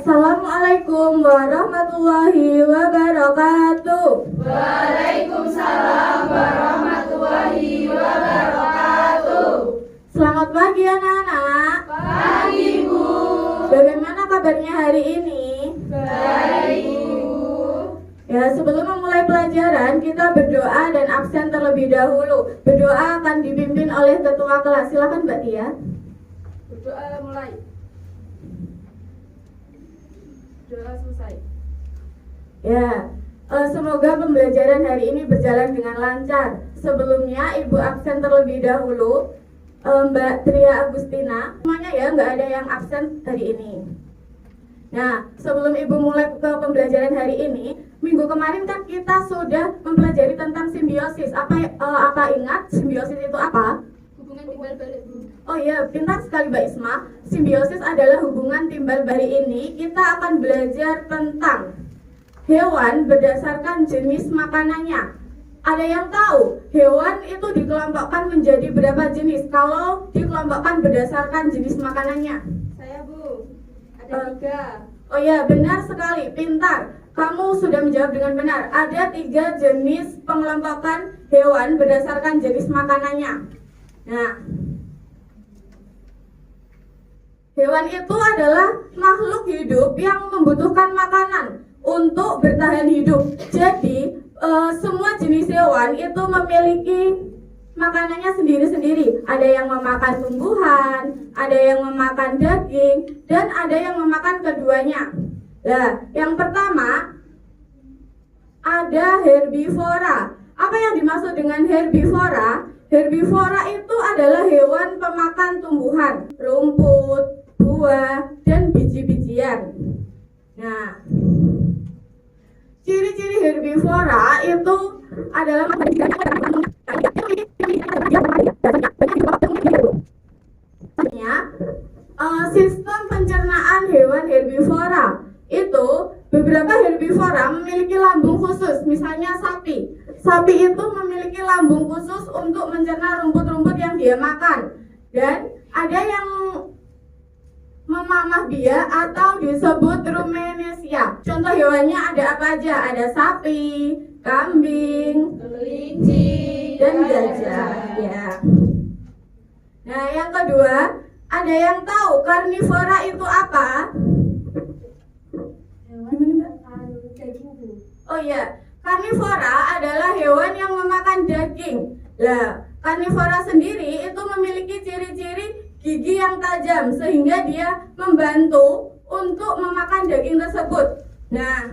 Assalamualaikum warahmatullahi wabarakatuh. Waalaikumsalam warahmatullahi wabarakatuh. Selamat pagi anak-anak. Pagi Bu. Bagaimana kabarnya hari ini? Baik Bu. Ya, sebelum memulai pelajaran kita berdoa dan absen terlebih dahulu. Berdoa akan dipimpin oleh ketua kelas. Silakan Mbak Tia. Berdoa mulai. Doa selesai. Ya, semoga pembelajaran hari ini berjalan dengan lancar. Sebelumnya Ibu absen terlebih dahulu, Mbak Tria Agustina. Semuanya ya, nggak ada yang absen hari ini. Nah, sebelum Ibu mulai ke pembelajaran hari ini, minggu kemarin kan kita sudah mempelajari tentang simbiosis. Apa ingat simbiosis itu apa? Hubungan timbal balik Bu. Oh iya, pintar sekali Mbak Isma. Simbiosis adalah hubungan timbal balik. Ini kita akan belajar tentang hewan berdasarkan jenis makanannya. Ada yang tahu hewan itu dikelompokkan menjadi berapa jenis kalau dikelompokkan berdasarkan jenis makanannya? Saya Bu. Ada 3. Oh iya, benar sekali, pintar. Kamu sudah menjawab dengan benar. Ada 3 jenis pengelompokan hewan berdasarkan jenis makanannya. Nah, hewan itu adalah makhluk hidup yang membutuhkan makanan untuk bertahan hidup. Jadi, semua jenis hewan itu memiliki makanannya sendiri-sendiri. Ada yang memakan tumbuhan, ada yang memakan daging, dan ada yang memakan keduanya. Nah, yang pertama ada herbivora. Apa yang dimaksud dengan herbivora? Herbivora itu adalah hewan pemakan tumbuhan, rumput, buah, dan biji-bijian. Nah, ciri-ciri herbivora itu adalah sistem pencernaan hewan herbivora. Itu beberapa herbivora memiliki lambung khusus. Misalnya sapi. Sapi itu memiliki lambung khusus untuk mencerna rumput-rumput yang dia makan. Dan ada yang memamah biak atau disebut rumenesia. Contoh hewannya ada apa aja? Ada sapi, kambing, Kelinci dan gajah. Ya. Nah, yang kedua, ada yang tahu karnivora itu apa? Oh iya, karnivora adalah hewan yang memakan daging. Nah, karnivora sendiri itu memiliki ciri-ciri gigi yang tajam sehingga dia membantu untuk memakan daging tersebut. Nah,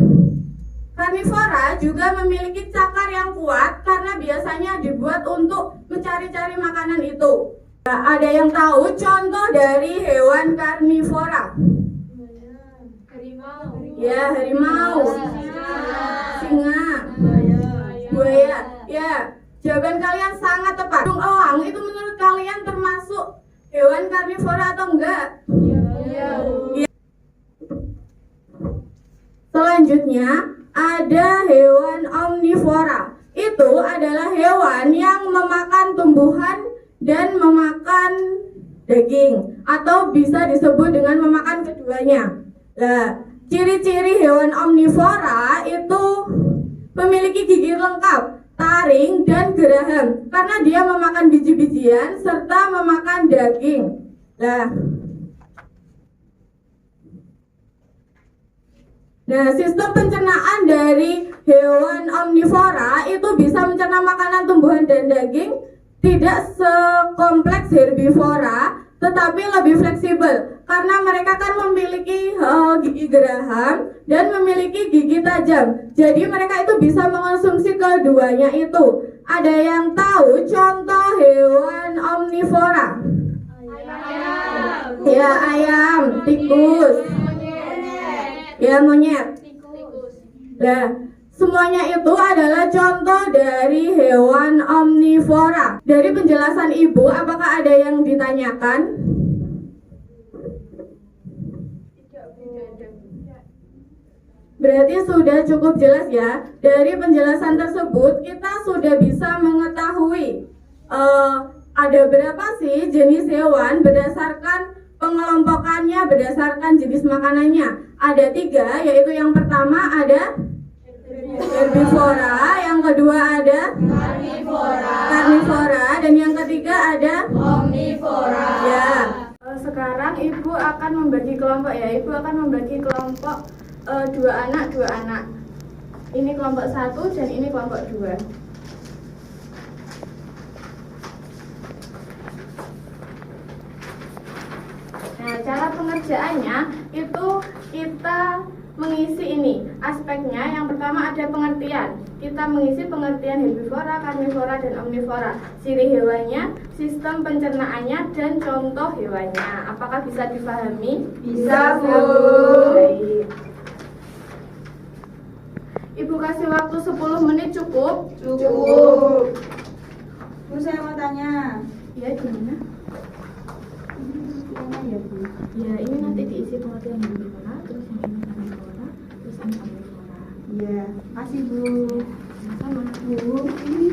karnivora juga memiliki cakar yang kuat karena biasanya dibuat untuk mencari-cari makanan itu. Nah, ada yang tahu contoh dari hewan karnivora? Harimau. Ya, harimau, singa, buaya. Ya, jawaban kalian sangat tepat. Burung elang itu menurut kalian termasuk hewan karnivora atau enggak? Iya. Ya. Selanjutnya ada hewan omnivora. Itu adalah hewan yang memakan tumbuhan dan memakan daging, atau bisa disebut dengan memakan keduanya. Nah, ciri-ciri hewan omnivora itu memiliki gigi lengkap, taring, dan geraham karena dia memakan biji-bijian serta memakan daging. Nah, sistem pencernaan dari hewan omnivora itu bisa mencerna makanan tumbuhan dan daging, tidak sekompleks herbivora, tetapi lebih fleksibel karena mereka kan memiliki gigi geraham dan memiliki gigi tajam. Jadi mereka itu bisa mengonsumsi keduanya itu. Ada yang tahu contoh hewan omnivora? Ayam. Ya, ayam, tikus, ya, monyet. Nah, semuanya itu adalah contoh dari hewan omnivora. Dari penjelasan Ibu, apakah ada yang ditanyakan? Berarti sudah cukup jelas ya. Dari penjelasan tersebut kita sudah bisa mengetahui ada berapa sih jenis hewan berdasarkan Pengelompokannya berdasarkan jenis makanannya. Ada 3, yaitu yang pertama ada herbivora, yang kedua ada karnivora, dan yang ketiga ada Omnivora. ya. Sekarang ibu akan membagi kelompok ya. Ibu akan membagi kelompok 2 anak. Ini kelompok 1 dan ini kelompok 2. Nah, cara pengerjaannya itu kita mengisi ini aspeknya. Yang pertama ada pengertian. Kita mengisi pengertian herbivora, karnivora, dan omnivora. Ciri hewannya, sistem pencernaannya, dan contoh hewannya. Apakah bisa dipahami? Bisa, Bu. Baik. Ibu kasih waktu 10 menit cukup? Cukup. Bu, saya mau tanya. Ya, gimana? Ya, Bu. Ya, ini nanti diisi pengertian herbivora, terus yang ini karnivora, terus ini omnivora. Iya, makasih, Bu. Sama Bu, ini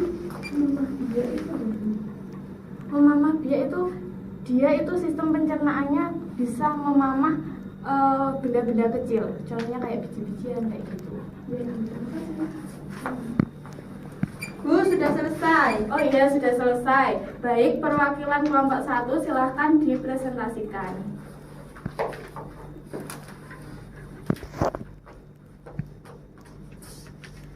mamah biak itu apa, Bu? Memamah biak itu, dia itu sistem pencernaannya bisa memamah benda-benda kecil. Contohnya kayak biji-bijian kayak gitu. Bu, sudah selesai. Oh iya, sudah selesai. Baik, perwakilan kelompok 1 silahkan dipresentasikan.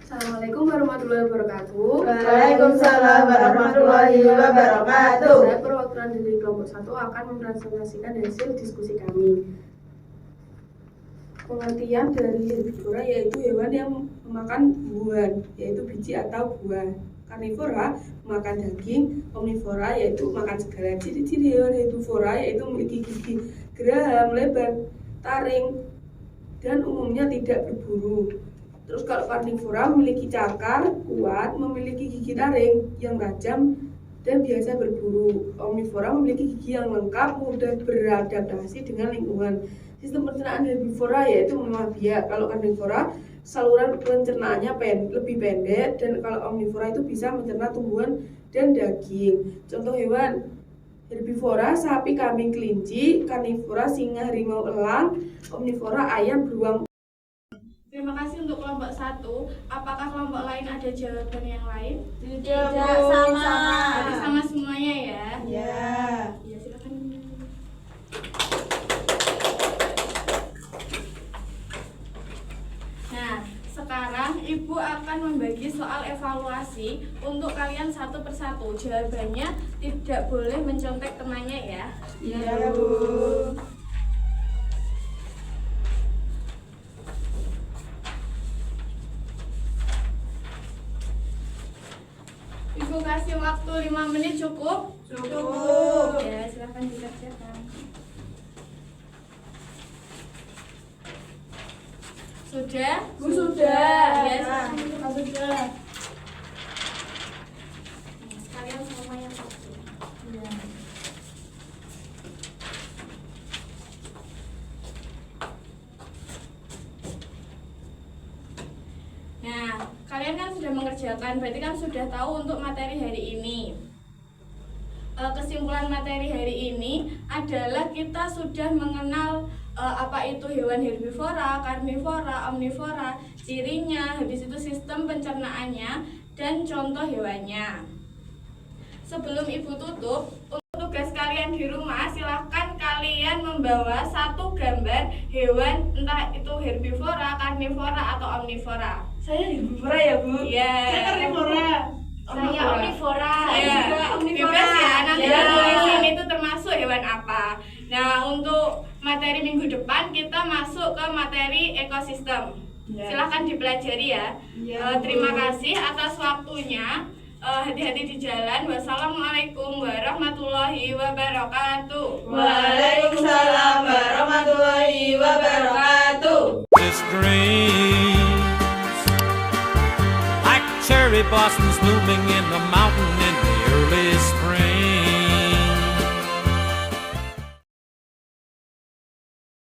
Assalamualaikum warahmatullahi wabarakatuh. Waalaikumsalam warahmatullahi wabarakatuh. Saya perwakilan dari kelompok 1 akan mempresentasikan hasil diskusi kami. Pengertian dari herbivora yaitu hewan yang memakan buah, yaitu biji atau buah. Karnivora makan daging, omnivora yaitu makan segala. Ciri-ciri hewan herbivora yaitu memiliki gigi geraham, lebar, taring, dan umumnya tidak berburu. Terus kalau karnivora memiliki cakar kuat, memiliki gigi taring yang tajam dan biasa berburu. Omnivora memiliki gigi yang lengkap, mudah beradaptasi dengan lingkungan. Sistem pencernaan herbivora yaitu memamah biak. Kalau karnivora saluran pencernaannya lebih pendek, dan kalau omnivora itu bisa mencerna tumbuhan dan daging. Contoh hewan herbivora sapi, kambing, kelinci. Karnivora singa, harimau, elang. Omnivora ayam, beruang. Terima kasih untuk kelompok 1. Apakah kelompok lain ada jawaban yang lain? Tidak, sama. Berarti sama semuanya ya? Ya. Ya, silakan. Nah, sekarang Ibu akan membagi soal evaluasi untuk kalian satu persatu. Jawabannya tidak boleh mencontek temannya ya. Iya, Bu. Ibu kasih waktu 5 menit cukup? Cukup. Ya, silakan dikerjakan. Sudah? Bu, sudah. Ya, silakan sudah. Kalian sama yang satu. Ya. Nah, kalian kan sudah mengerjakan, berarti kan sudah tahu untuk materi hari ini. Kesimpulan materi hari ini adalah kita sudah mengenal apa itu hewan herbivora, karnivora, omnivora, cirinya, habis itu sistem pencernaannya, dan contoh hewannya. Sebelum Ibu tutup, untuk tugas kalian di rumah, silahkan kalian membawa satu gambar hewan, entah itu herbivora, karnivora, atau omnivora. Saya herbivora ya, Bu? Iya. Saya karnivora. Saya omnivora. Saya juga omnivora. Bebas ya, nanti Ya. tulisin itu termasuk hewan apa. Nah, untuk materi minggu depan kita masuk ke materi ekosistem. Ya. Silahkan dipelajari ya. Ya, Terima Bu. kasih atas waktunya. Hati-hati di jalan. Wassalamualaikum warahmatullahi wabarakatuh. Waalaikumsalam warahmatullahi wabarakatuh. This dream, like cherry blossoms blooming in the mountains